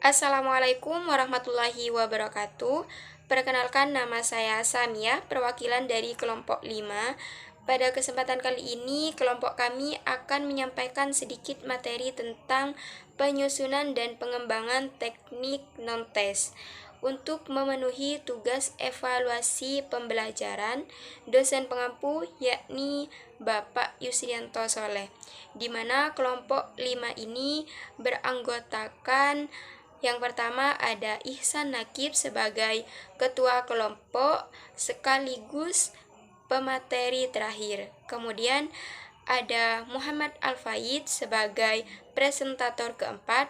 Assalamualaikum warahmatullahi wabarakatuh. Perkenalkan, nama saya Samia, perwakilan dari kelompok 5. Pada kesempatan kali ini, kelompok kami akan menyampaikan sedikit materi tentang penyusunan dan pengembangan teknik non-tes. Untuk memenuhi tugas evaluasi pembelajaran, dosen pengampu yakni Bapak Yusrianto Soleh, di mana kelompok 5 ini beranggotakan yang pertama ada Ihsan Nakib sebagai ketua kelompok sekaligus pemateri terakhir. Kemudian ada Muhammad Al-Faid sebagai presentator keempat.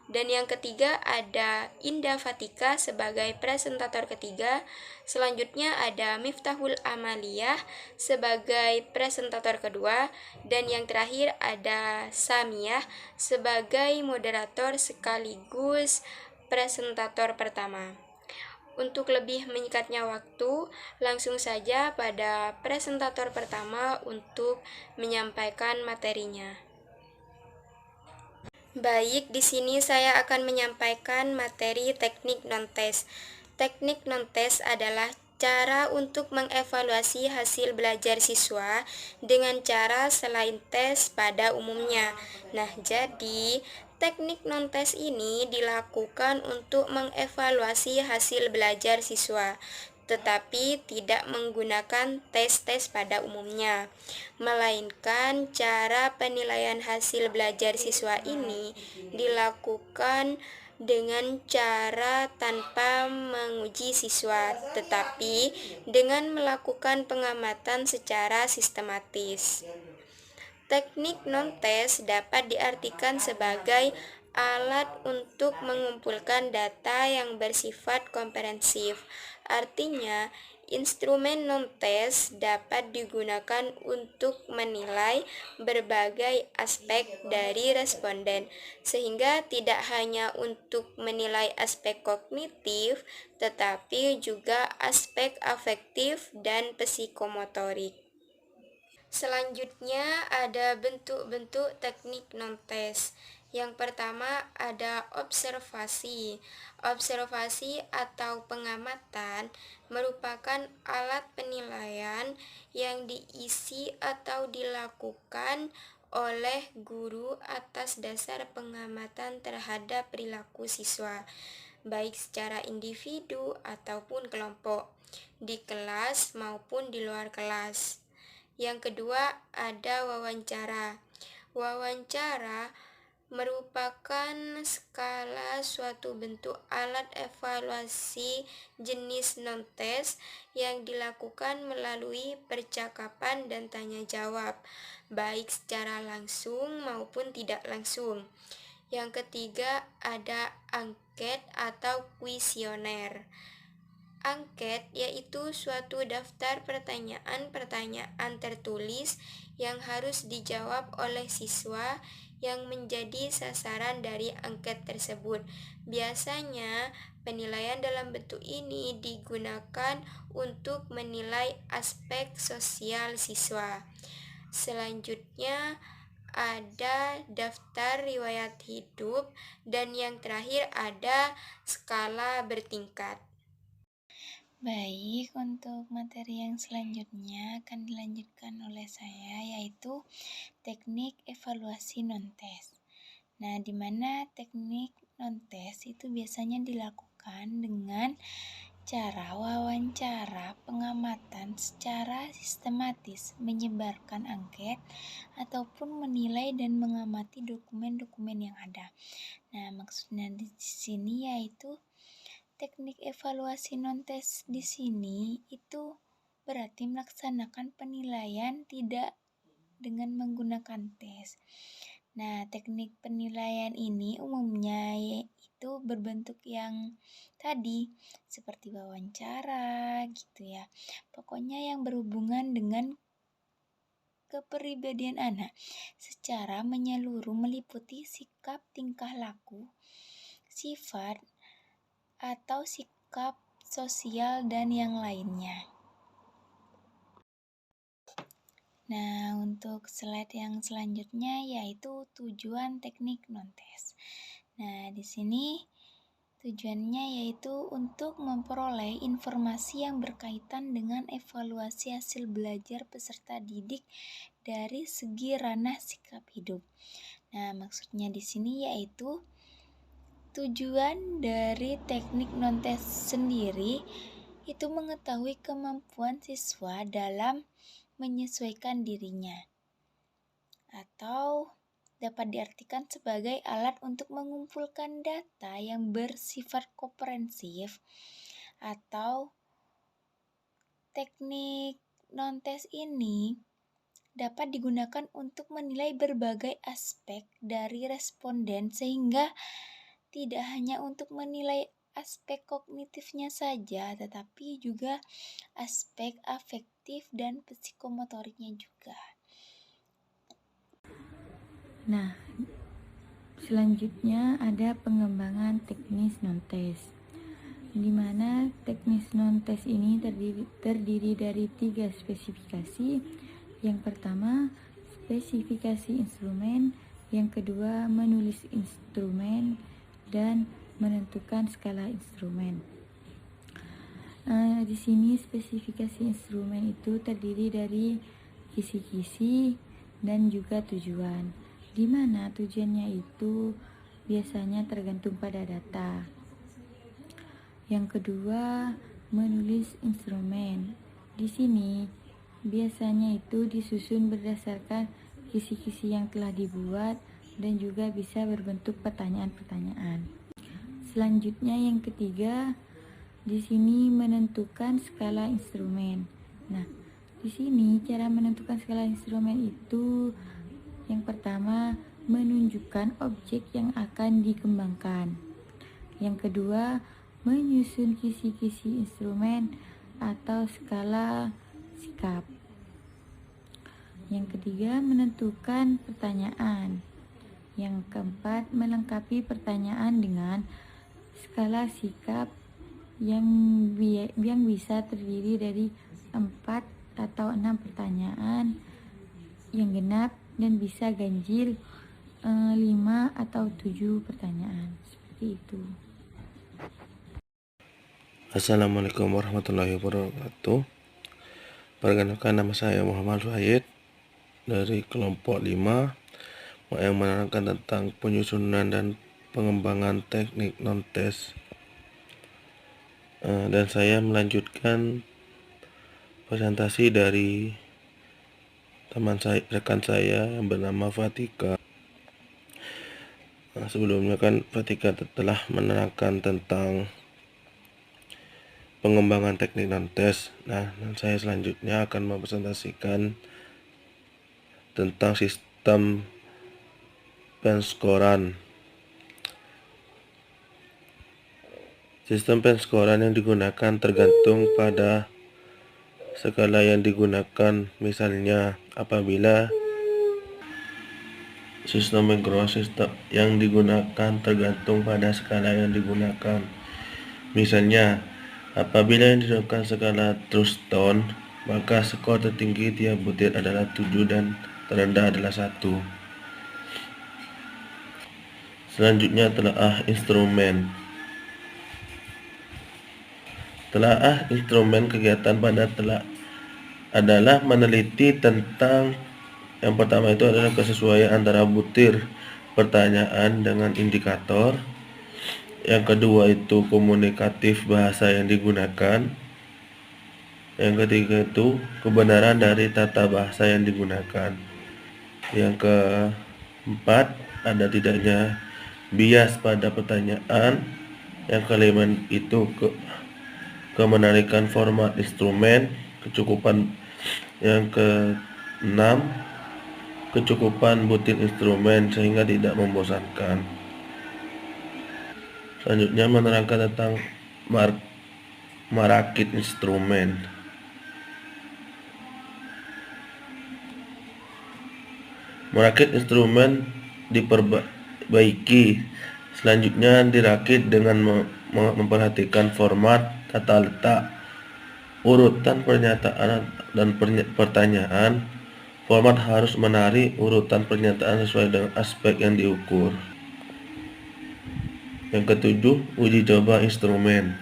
Dan yang ketiga ada Indah Fatika sebagai presentator ketiga. Selanjutnya ada Miftahul Amaliyah sebagai presentator kedua. Dan yang terakhir ada Samiyah sebagai moderator sekaligus presentator pertama. Untuk lebih menyingkatnya waktu, langsung saja pada presentator pertama untuk menyampaikan materinya. Baik, di sini saya akan menyampaikan materi teknik non-tes. Teknik non-tes adalah cara untuk mengevaluasi hasil belajar siswa dengan cara selain tes pada umumnya. Nah, jadi teknik non-tes ini dilakukan untuk mengevaluasi hasil belajar siswa, tetapi tidak menggunakan tes-tes pada umumnya, melainkan cara penilaian hasil belajar siswa ini dilakukan dengan cara tanpa menguji siswa, tetapi dengan melakukan pengamatan secara sistematis. Teknik non-tes dapat diartikan sebagai alat untuk mengumpulkan data yang bersifat komprehensif. Artinya, instrumen non-tes dapat digunakan untuk menilai berbagai aspek dari responden, sehingga tidak hanya untuk menilai aspek kognitif, tetapi juga aspek afektif dan psikomotorik. Selanjutnya ada bentuk-bentuk teknik non-tes. Yang pertama ada observasi. Observasi atau pengamatan merupakan alat penilaian yang diisi atau dilakukan oleh guru atas dasar pengamatan terhadap perilaku siswa, baik secara individu ataupun kelompok, di kelas maupun di luar kelas. Yang kedua ada wawancara. Wawancara merupakan skala suatu bentuk alat evaluasi jenis non-tes yang dilakukan melalui percakapan dan tanya jawab, baik secara langsung maupun tidak langsung. Yang ketiga ada angket atau kuesioner. Angket yaitu suatu daftar pertanyaan-pertanyaan tertulis yang harus dijawab oleh siswa yang menjadi sasaran dari angket tersebut. Biasanya, penilaian dalam bentuk ini digunakan untuk menilai aspek sosial siswa. Selanjutnya, ada daftar riwayat hidup, dan yang terakhir ada skala bertingkat. Baik, untuk materi yang selanjutnya akan dilanjutkan oleh saya, yaitu teknik evaluasi non-tes. Nah, di mana teknik non-tes itu biasanya dilakukan dengan cara wawancara pengamatan secara sistematis, menyebarkan angket, ataupun menilai dan mengamati dokumen-dokumen yang ada. Nah, maksudnya di sini yaitu teknik evaluasi non-tes di sini itu berarti melaksanakan penilaian tidak dengan menggunakan tes. Nah, teknik penilaian ini umumnya itu berbentuk yang tadi seperti wawancara gitu ya. Pokoknya yang berhubungan dengan kepribadian anak secara menyeluruh meliputi sikap, tingkah laku, sifat, atau sikap sosial dan yang lainnya. Nah, untuk slide yang selanjutnya yaitu tujuan teknik non-tes. Nah, di sini Tujuannya yaitu untuk memperoleh informasi yang berkaitan dengan evaluasi hasil belajar peserta didik dari segi ranah sikap hidup. Nah, maksudnya di sini yaitu tujuan dari teknik non-tes sendiri itu mengetahui kemampuan siswa dalam menyesuaikan dirinya, atau dapat diartikan sebagai alat untuk mengumpulkan data yang bersifat komprehensif, atau teknik non-tes ini dapat digunakan untuk menilai berbagai aspek dari responden sehingga tidak hanya untuk menilai aspek kognitifnya saja, tetapi juga aspek afektif dan psikomotoriknya juga. Nah, selanjutnya ada pengembangan teknis non-tes, di mana teknis non-tes ini terdiri dari 3 spesifikasi. Yang pertama, spesifikasi instrumen, yang kedua, menulis instrumen, dan menentukan skala instrumen. Di sini spesifikasi instrumen itu terdiri dari kisi-kisi dan juga tujuan, di mana tujuannya itu biasanya tergantung pada data. Yang kedua, menulis instrumen. Di sini biasanya itu disusun berdasarkan kisi-kisi yang telah dibuat dan juga bisa berbentuk pertanyaan-pertanyaan. Selanjutnya yang ketiga, di sini menentukan skala instrumen. Nah, di sini cara menentukan skala instrumen itu yang pertama menunjukkan objek yang akan dikembangkan. Yang kedua, menyusun kisi-kisi instrumen atau skala sikap. Yang ketiga, menentukan pertanyaan. Yang keempat, melengkapi pertanyaan dengan skala sikap yang bisa terdiri dari 4 atau 6 pertanyaan yang genap dan bisa ganjil 5 atau 7 pertanyaan. Seperti itu. Assalamualaikum warahmatullahi wabarakatuh. Perkenalkan, nama saya Muhammad Wahid dari kelompok 5 yang menerangkan tentang penyusunan dan pengembangan teknik non-tes. Dan saya melanjutkan presentasi dari rekan saya yang bernama Fatika. Sebelumnya kan Fatika telah menerangkan tentang pengembangan teknik non-tes. Nah, dan saya selanjutnya akan mempresentasikan tentang sistem penskoran. Sistem penskoran yang digunakan tergantung pada skala yang digunakan. Misalnya, apabila sistem penskoran yang digunakan tergantung pada skala yang digunakan. Misalnya, apabila yang digunakan skala Trueston, maka skor tertinggi tiap butir adalah 7 dan terendah adalah 1. Selanjutnya, telaah instrumen. Telaah instrumen kegiatan pada adalah meneliti tentang, yang pertama itu adalah kesesuaian antara butir pertanyaan dengan indikator. Yang kedua itu komunikatif bahasa yang digunakan. Yang ketiga itu kebenaran dari tata bahasa yang digunakan. Yang keempat, ada tidaknya bias pada pertanyaan. Yang kelima itu kemenarikan format instrumen, kecukupan. Yang keenam, kecukupan butir instrumen sehingga tidak membosankan. Selanjutnya menerangkan tentang merakit instrumen. Merakit instrumen diperbaiki. Selanjutnya dirakit dengan memperhatikan format, tata letak, urutan pernyataan dan pertanyaan. Format harus menarik urutan pernyataan sesuai dengan aspek yang diukur. Yang ketujuh, uji coba instrumen.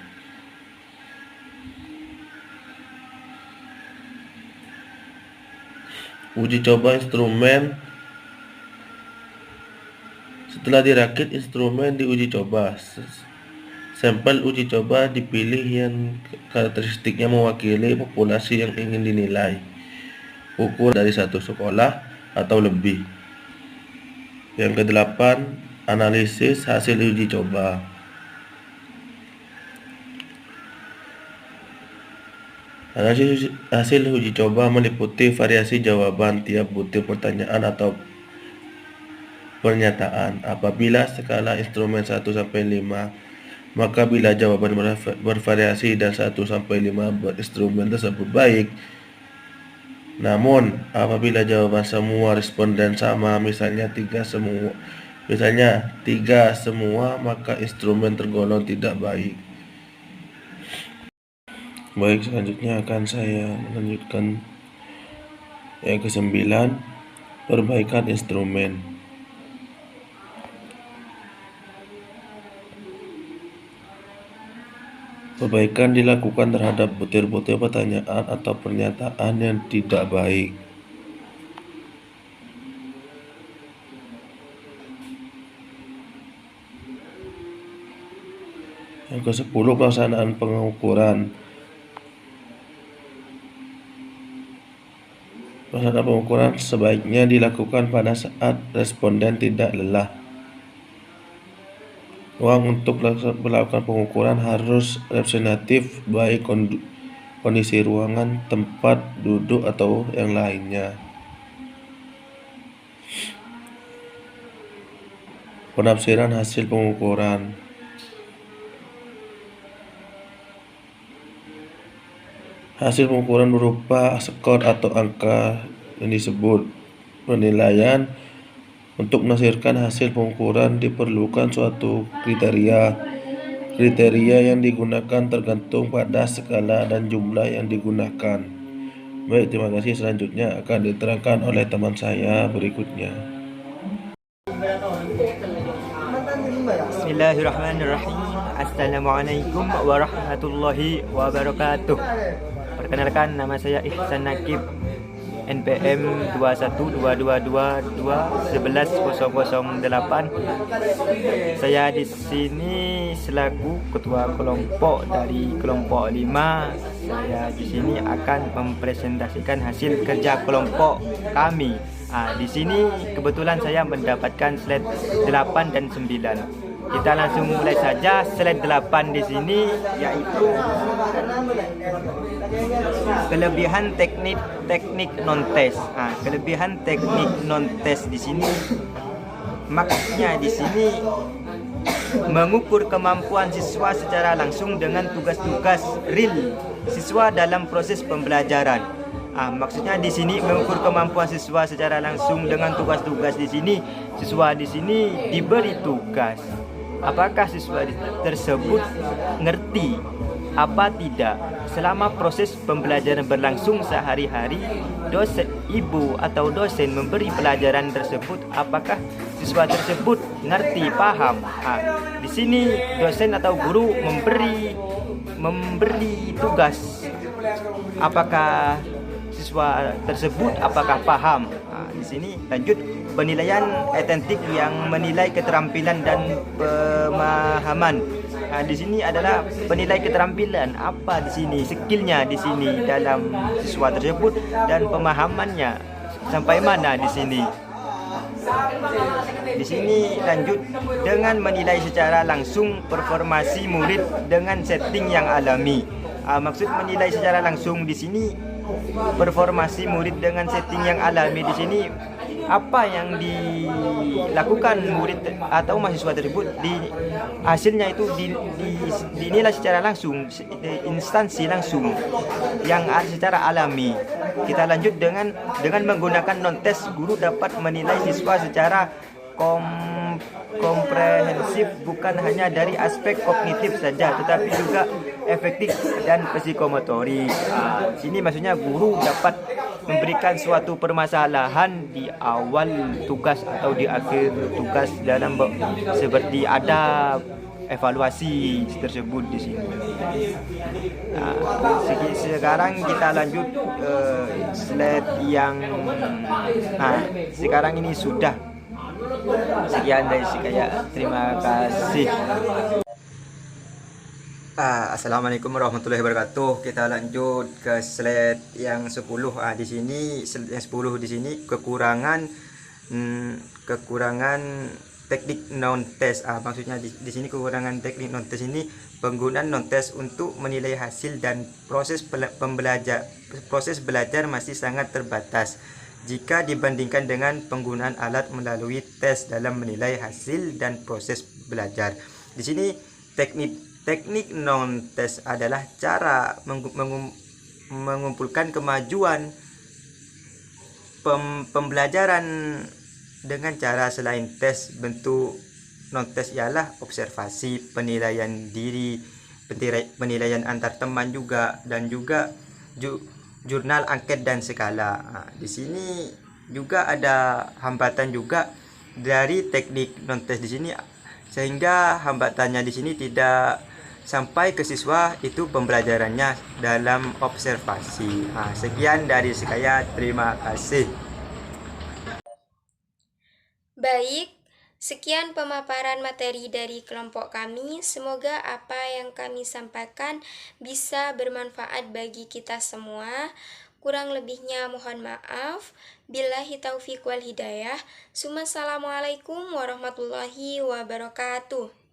Uji coba instrumen. Setelah dirakit instrumen diuji coba. Sampel uji coba dipilih yang karakteristiknya mewakili populasi yang ingin dinilai. Ukur dari satu sekolah atau lebih. Yang kedelapan, analisis hasil uji coba. Hasil uji coba meliputi variasi jawaban tiap butir pertanyaan atau pernyataan. Apabila skala instrumen 1 sampai 5, maka bila jawaban bervariasi dan 1 sampai 5 instrumen tersebut baik. Namun, apabila jawaban semua responden sama, misalnya 3 semua, maka instrumen tergolong tidak baik. Baik, selanjutnya akan saya melanjutkan yang ke-9, perbaikan instrumen. Perbaikan dilakukan terhadap butir-butir pertanyaan atau pernyataan yang tidak baik. Yang ke-10, pelaksanaan pengukuran. Pelaksanaan pengukuran sebaiknya dilakukan pada saat responden tidak lelah. Ruang untuk melakukan pengukuran harus representatif, baik kondisi ruangan, tempat duduk, atau yang lainnya. Penafsiran hasil pengukuran. Hasil pengukuran berupa skor atau angka yang disebut penilaian. Untuk menafsirkan hasil pengukuran diperlukan suatu kriteria. Kriteria yang digunakan tergantung pada skala dan jumlah yang digunakan. Baik, terima kasih. Selanjutnya akan diterangkan oleh teman saya berikutnya. Bismillahirrahmanirrahim. Assalamualaikum warahmatullahi wabarakatuh. Perkenalkan, nama saya Ihsan Nakib, NPM 2122211008. Saya di sini selaku ketua kelompok dari kelompok 5. Saya di sini akan mempresentasikan hasil kerja kelompok kami. Di sini kebetulan saya mendapatkan slide 8 dan 9. Kita langsung mulai saja. Slide 8 di sini yaitu kelebihan teknik non-tes. Kelebihan teknik non-tes di sini maksudnya di sini mengukur kemampuan siswa secara langsung dengan tugas-tugas real siswa dalam proses pembelajaran. Maksudnya di sini mengukur kemampuan siswa secara langsung dengan tugas-tugas di sini. Siswa di sini diberi tugas. Apakah siswa tersebut ngerti apa tidak selama proses pembelajaran berlangsung sehari-hari? Dosen, ibu atau dosen memberi pelajaran tersebut, apakah siswa tersebut ngerti, paham? Di sini dosen atau guru memberi tugas. Apakah siswa tersebut apakah paham? Di sini lanjut penilaian autentik yang menilai keterampilan dan pemahaman. Di sini adalah penilai keterampilan apa di sini, skillnya di sini dalam siswa tersebut dan pemahamannya sampai mana di sini. Di sini lanjut dengan menilai secara langsung performasi murid dengan setting yang alami. Maksud menilai secara langsung di sini performasi murid dengan setting yang alami di sini, apa yang dilakukan murid atau mahasiswa tersebut hasilnya itu dinilai secara langsung, instansi langsung yang secara alami. Kita lanjut dengan menggunakan non-tes, guru dapat menilai siswa secara komprehensif, bukan hanya dari aspek kognitif saja tetapi juga efektif dan psikomotorik. Sini maksudnya guru dapat memberikan suatu permasalahan di awal tugas atau di akhir tugas dalam seperti ada evaluasi tersebut di sini. Sekarang kita lanjut slide yang sekarang ini sudah. Sekian dari saya. Terima kasih. Assalamualaikum warahmatullahi wabarakatuh. Kita lanjut ke slide yang 10. Di sini slide yang 10 di sini kekurangan teknik non tes. Maksudnya di sini kekurangan teknik non tes ini penggunaan non tes untuk menilai hasil dan proses belajar masih sangat terbatas jika dibandingkan dengan penggunaan alat melalui tes dalam menilai hasil dan proses belajar. Di sini teknik non-tes adalah cara mengumpulkan kemajuan pembelajaran dengan cara selain tes. Bentuk non-tes ialah observasi, penilaian diri, penilaian antar teman juga, dan juga jurnal angket dan skala. Di sini juga ada hambatan juga dari teknik non-tes di sini, sehingga hambatannya di sini tidak sampai ke siswa itu pembelajarannya dalam observasi. Sekian dari saya, terima kasih. Baik, sekian pemaparan materi dari kelompok kami. Semoga apa yang kami sampaikan bisa bermanfaat bagi kita semua. Kurang lebihnya mohon maaf. Billahi taufiq wal hidayah. Assalamualaikum warahmatullahi wabarakatuh.